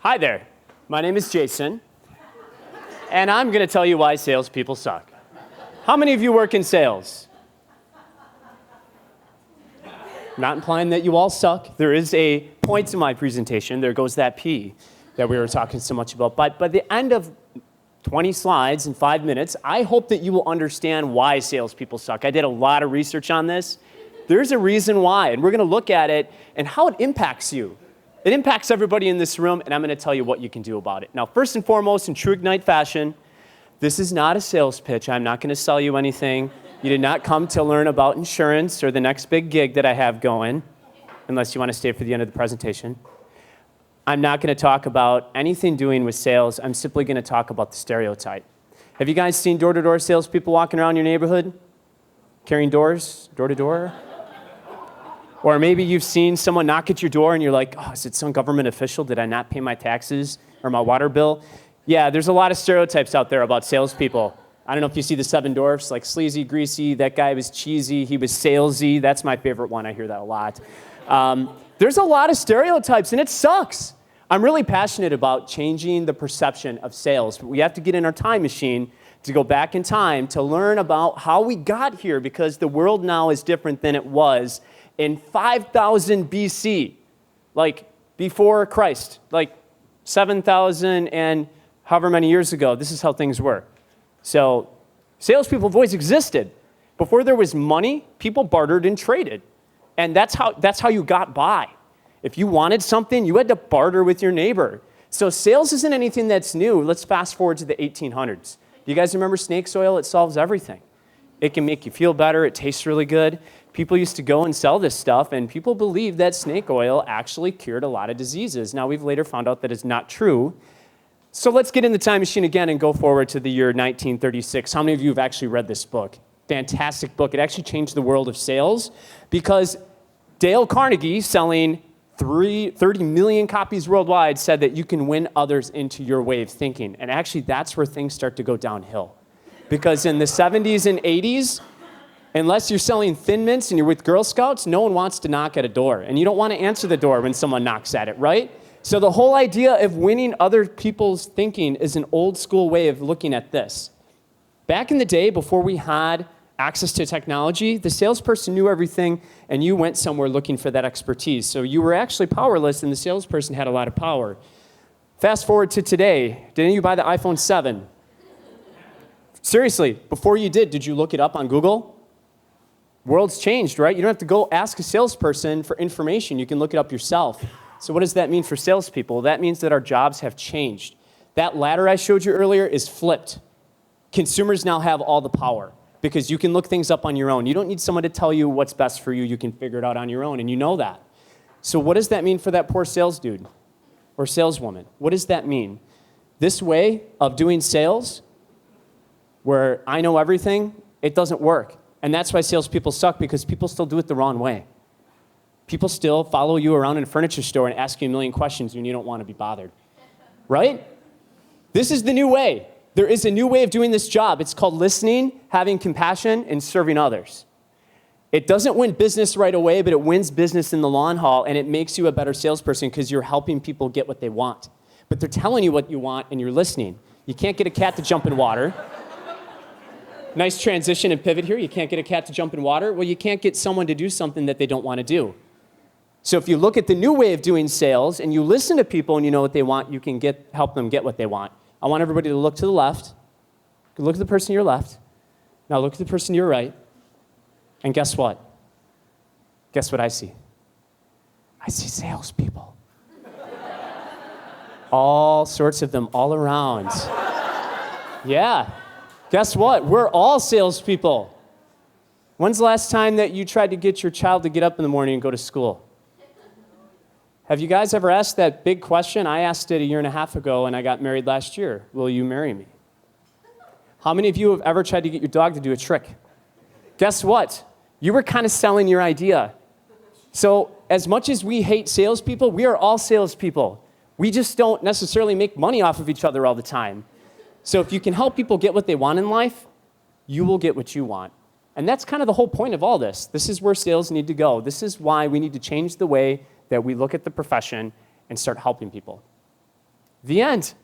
Hi there, my name is Jason, and I'm going to tell you why salespeople suck. How many of you work in sales? Not implying that you all suck. There is a point to my presentation, there goes that P that we were talking so much about. But by the end of 20 slides in 5 minutes, I hope that you will understand why salespeople suck. I did a lot of research on this. There's a reason why, and we're going to look at it and how it impacts you. It impacts everybody in this room, and I'm going to tell you what you can do about it. Now, first and foremost, in true Ignite fashion, this is not a sales pitch. I'm not going to sell you anything. You did not come to learn about insurance or the next big gig that I have going, unless you want to stay for the end of the presentation. I'm not going to talk about anything doing with sales. I'm simply going to talk about the stereotype. Have you guys seen door-to-door salespeople walking around your neighborhood? Carrying doors, door-to-door? Or maybe you've seen someone knock at your door and you're like, oh, is it some government official? Did I not pay my taxes or my water bill? Yeah, there's a lot of stereotypes out there about salespeople. I don't know if you see the Seven Dwarfs, like sleazy, greasy, that guy was cheesy, he was salesy. That's my favorite one, I hear that a lot. There's a lot of stereotypes and it sucks. I'm really passionate about changing the perception of sales. We have to get in our time machine to go back in time to learn about how we got here, because the world now is different than it was in 5000 BC, like before Christ, like 7,000 and however many years ago. This is how things were. So salespeople have always existed. Before there was money, people bartered and traded. And that's how you got by. If you wanted something, you had to barter with your neighbor. So sales isn't anything that's new. Let's fast forward to the 1800s. Do you guys remember snake oil? It solves everything. It can make you feel better. It tastes really good. People used to go and sell this stuff, and people believed that snake oil actually cured a lot of diseases. Now, we've later found out that is not true. So let's get in the time machine again and go forward to the year 1936. How many of you have actually read this book? Fantastic book. It actually changed the world of sales because Dale Carnegie, selling 30 million copies worldwide, said that you can win others into your way of thinking. And actually, that's where things start to go downhill. Because in the 70s and 80s, unless you're selling Thin Mints and you're with Girl Scouts, no one wants to knock at a door. And you don't want to answer the door when someone knocks at it, right? So the whole idea of winning other people's thinking is an old school way of looking at this. Back in the day, before we had access to technology, the salesperson knew everything, and you went somewhere looking for that expertise. So you were actually powerless, and the salesperson had a lot of power. Fast forward to today. Didn't you buy the iPhone 7? Seriously, before you did you look it up on Google? World's changed, right? You don't have to go ask a salesperson for information. You can look it up yourself. So what does that mean for salespeople? That means that our jobs have changed. That ladder I showed you earlier is flipped. Consumers now have all the power because you can look things up on your own. You don't need someone to tell you what's best for you. You can figure it out on your own, and you know that. So what does that mean for that poor sales dude or saleswoman? What does that mean? This way of doing sales, where I know everything, it doesn't work. And that's why salespeople suck, because people still do it the wrong way. People still follow you around in a furniture store and ask you a million questions when you don't want to be bothered. Right? This is the new way. There is a new way of doing this job. It's called listening, having compassion, and serving others. It doesn't win business right away, but it wins business in the long haul, and it makes you a better salesperson because you're helping people get what they want. But they're telling you what you want, and you're listening. You can't get a cat to jump in water. Nice transition and pivot here. You can't get a cat to jump in water. Well, you can't get someone to do something that they don't want to do. So if you look at the new way of doing sales and you listen to people and you know what they want, you can help them get what they want. I want everybody to look to the left. Look at the person to your left. Now look at the person to your right. And guess what? Guess what I see? I see salespeople. All sorts of them all around. Yeah. Guess what? We're all salespeople. When's the last time that you tried to get your child to get up in the morning and go to school? Have you guys ever asked that big question? I asked it 1.5 years ago, and I got married last year. Will you marry me? How many of you have ever tried to get your dog to do a trick? Guess what? You were kind of selling your idea. So as much as we hate salespeople, we are all salespeople. We just don't necessarily make money off of each other all the time. So if you can help people get what they want in life, you will get what you want. And that's kind of the whole point of all this. This is where sales need to go. This is why we need to change the way that we look at the profession and start helping people. The end.